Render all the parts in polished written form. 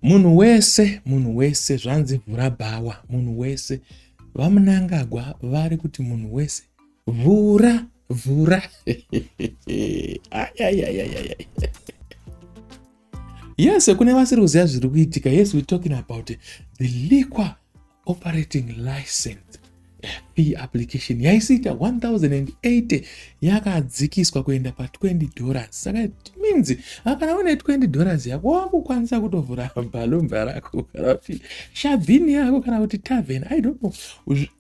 munhu wese zvanzi vhurai, munhu wese vamunangagwa vari kuti munhu wese vhura. Yes, kune vasiri kuziva zviri kuitika. Yes, we're talking about the liquor operating license fee application yaisiita 1080 yakadzikiswa kuenda pa$20. Saka it means kana une $20 yako wakukwanisa kutovhura bhalumba rako kana kuti shabhini yako kana kuti tavern. I don't know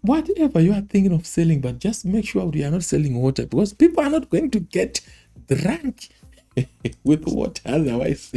whatever you are thinking of selling, but just make sure you are not selling water, because people are not going to get drunk with water otherwise.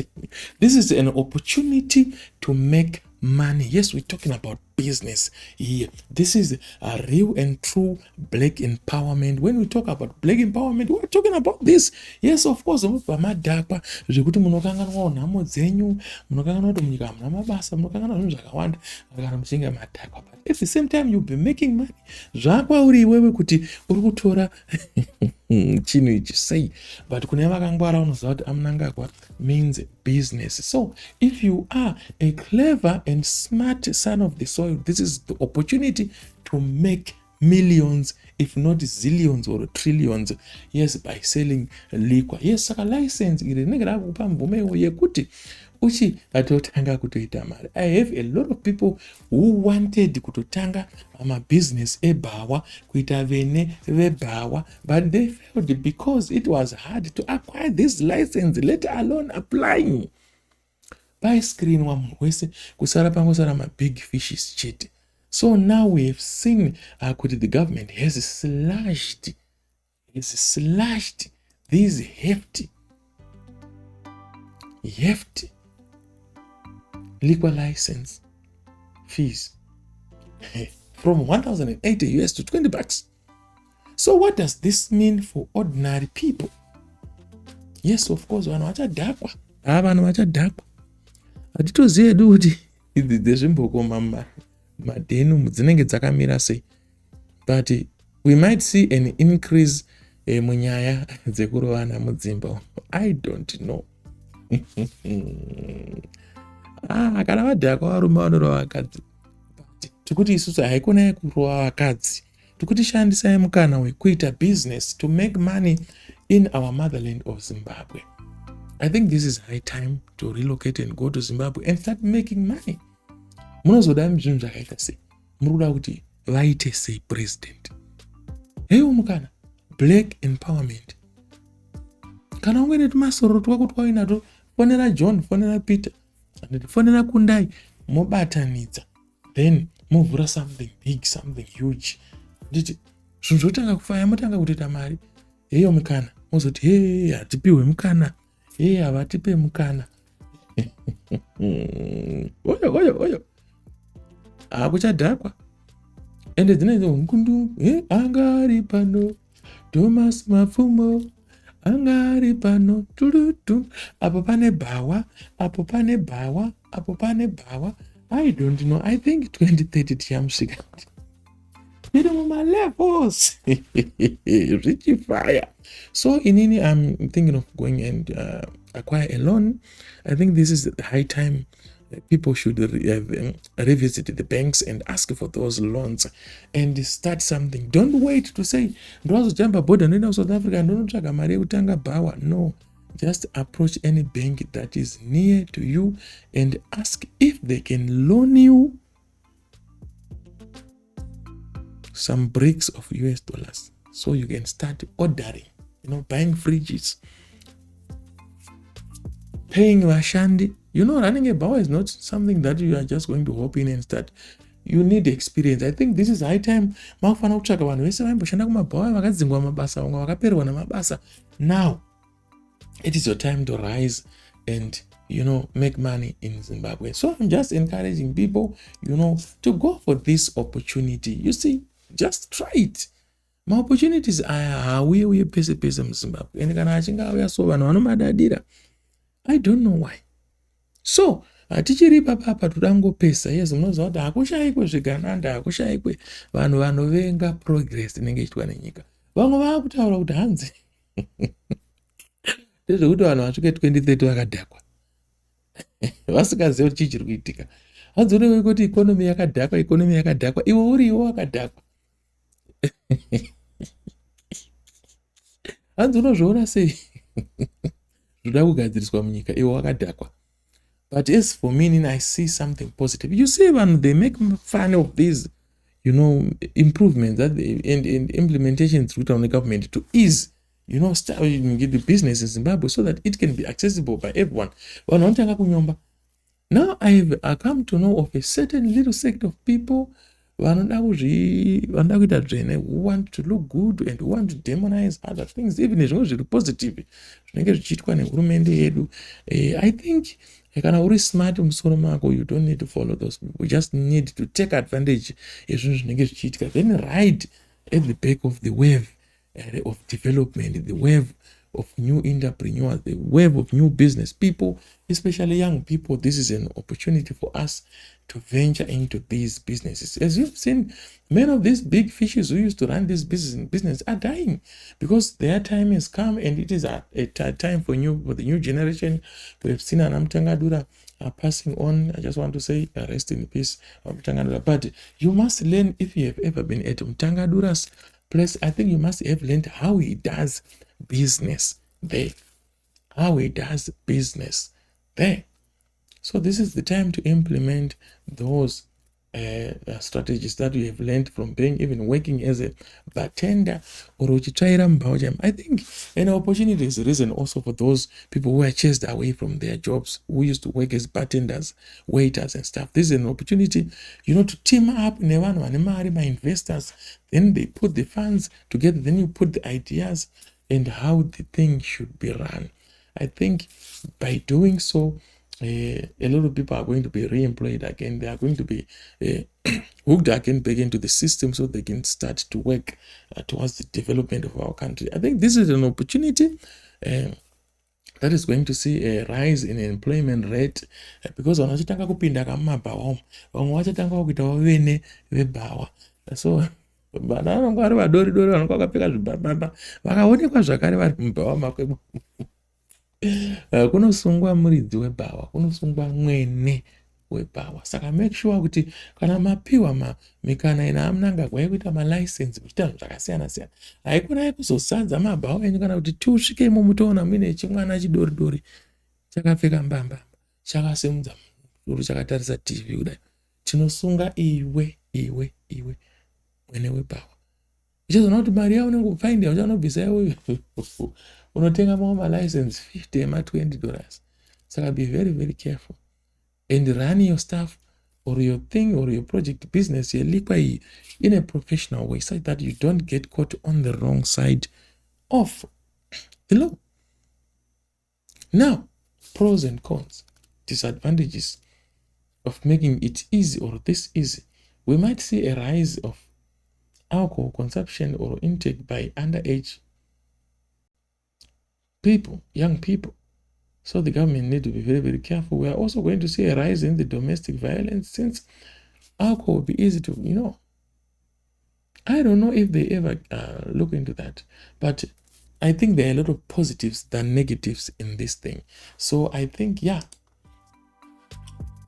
This is an opportunity to make money. Yes, we're talking about business here. This is a real and true black empowerment. When we talk about black empowerment, we're talking about this. Yes, of course, pamadhakwa zvekuti munokanganwa nhamo dzenyu, munokanganwa kuti munyika hamuna mabasa, munokanganwa zvinhu zvakawanda kana muchinge madhakwa. But at the same time, you'll be making money. Zvakwauri iwewe kuti uri kutora chinhu ichi sei, but kune vakangwara unoziva kuti amunangagwa means business. So if you are a clever and smart son of the soil, this is the opportunity to make millions, if not zillions or trillions, yes, by selling liquor. Yes, saka license iri rinenge rakupa mvume yekuti uchi atotanga kutoita mari. I have a lot of people who wanted kutotanga business ebhawa, kuita vene vebhawa, but they failed because it was hard to acquire this license, let alone applying. By screen wa munhu wese kusara pangosara big fishes chete. So now we have seen kuti the government has slashed these hefty liquor license fees from $1,080 to $20. So what does this mean for ordinary people? Yes, of course, vanhu vachadhakwa. Hatitozive kuti dzezvimbokoma madhenu dzinenge dzakamira sei, but we might see an increase munyaya dzekurovana mudzimba. I don't know. Kana vadhakwa varume vanorova vakadzi, tikuti isusu haikona kurova vakadzi, tikuti shandisai mukana wekuita business to make money in our motherland of Zimbabwe. I think this is high time to relocate and go to Zimbabwe and start making money. Munozoda zvinhu zvakaita sei? Muruda kuti vaite sei president? Heyo mukana black empowerment. Kana ungene tumasoro twako twainato, fonera John, fonera Peter, fonera Kundai, mobatanidza, then movhura something big, something huge. Nditi zvinhu zvotanga kufaya, motanga kutoita mari. Heyo mukana mozoti hey, hatipiwe mukana, hey, havatipe mukana. Oyo akuchadhakwa. Ende dzine nkundu angari pano Thomas Mapfumo angari pano turutu, apo pane bhawa. I don't know. I think 2030 tiyamsvika. Tiri muma levels. Richie fire. So inini I'm thinking of going and acquire a loan. I think this is the high time people should revisit the banks and ask for those loans and start something. Don't wait to say, ndozojamba border ndoenda South Africa ndonotsvaga mari yekutanga bhawa. No, just approach any bank that is near to you and ask if they can loan you some bricks of US dollars so you can start ordering, buying fridges, paying vashandi. Running a bhawa is not something that you are just going to hop in and start. You need experience. I think this is high time. Makufana kutsvaga vanhu vese vaimboshanda kumabhawa vakadzingwa mabasa, vamwe vakaperwa namabasa. Now it is your time to rise and make money in Zimbabwe. So I'm just encouraging people, to go for this opportunity. You see, just try it. My opportunities are we pese in Zimbabwe. And kana achinga auya so vanhu vanomadadira. I don't know why. So tichiri papa tudangopesa. Yes, munoziva kuti hakushayikwe zvigananda, hakushayikwe vanhu vanovenga progress inenge ichiitwa nenyika. Vamwe vakutaura kuti hanzi ndezvekuti vanhu vasvike 2030 vakadhakwa. vasingazivi kuti chii chiri kuitika. Hanzorewe kuti ikonomi yakadhakwa, iwe uriwo wakadhakwa. Hanzi unozviona sei zvoda kugadziriswa munyika, iwe wakadhakwa. But as for me, I see something positive. You see, when they make fun of these, improvements that and implementations through the government to ease, start the business in Zimbabwe so that it can be accessible by everyone. Now I come to know of a certain little sect of people who want to look good and want to demonize other things, even if it's positive. I think kana uri smart musoro mako, you don't need to follow those people. You just need to take advantage then ride at the back of the wave of development, the wave of new entrepreneurs, the wave of new business people, especially young people. This is an opportunity for us to venture into these businesses. As you've seen, many of these big fishes who used to run this business are dying because their time has come, and it is a time for the new generation. We have seen Anamtangadura passing on. I just want to say rest in peace, Mtangadura. But you must learn, if you have ever been at Mtangadura's place, I think you must have learned how he does business there. So this is the time to implement those strategies that we have learned from even working as a bartender or mabhawa. I think an opportunity is risen also for those people who are chased away from their jobs, who used to work as bartenders, waiters and stuff. This is an opportunity, to team up my investors. Then they put the funds together. Then you put the ideas and how the thing should be run. I think by doing so, a lot of people are going to be re-employed again. They are going to be hooked again back into the system so they can start to work towards the development of our country. I think this is an opportunity that is going to see a rise in employment rate because vanachitanga kupinda kamabhawa vamwe vachatanga kuita vene vebhawa. So vana vanonga vari vadoridori vanonga vakapfeka zvibhabhaba vakaonekwa zvakare vari mubhawa makwebo. Kunosungwa muridzi webhawa, kunosungwa mwene webhawa. Saka make sure kuti kana mapiwa mikana ina amunangagwa yekuita malicense kuchita zvakasiyana siyana, haikonai kuzozadza mabhawa enyu kana kuti tiusvikemo mutoona muine chimwana chidoridori chakapfeka mbamba chakasimudza musoro chakatarisa TV kudai. Tinosunga iwe mwene webhawa. Uchazoona kuti mari yao unenge ufainda uchanobvisa iwe unotenga malicense $50 $20. Saka be very, very careful and run your stuff or your thing or your project business in a professional way so that you don't get caught on the wrong side of the law. Now, pros and cons, disadvantages of making it easy or this easy. We might see a rise of alcohol consumption or intake by underage people, young people. So the government need to be very, very careful. We are also going to see a rise in the domestic violence since alcohol will be easy to, I don't know if they ever look into that, but I think there are a lot of positives than negatives in this thing. So I think,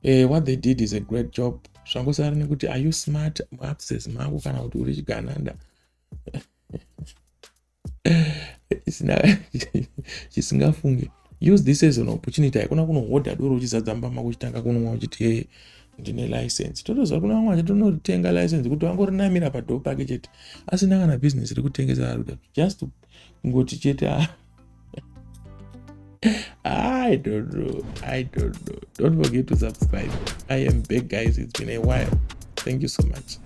what they did is a great job. Are you smart? Use this as an opportunity. Hakuna kunohodha doro uchizadzamba makuchitanga kunwa uchiti ndine license. Totoza kuna vamwe vachitonotenga license kuti vangorinamira padhowo pake chete asina kana business iri kutengesa ari just kungoti chete I don't know. Don't forget to subscribe. I am back, guys. It's been a while. Thank you so much.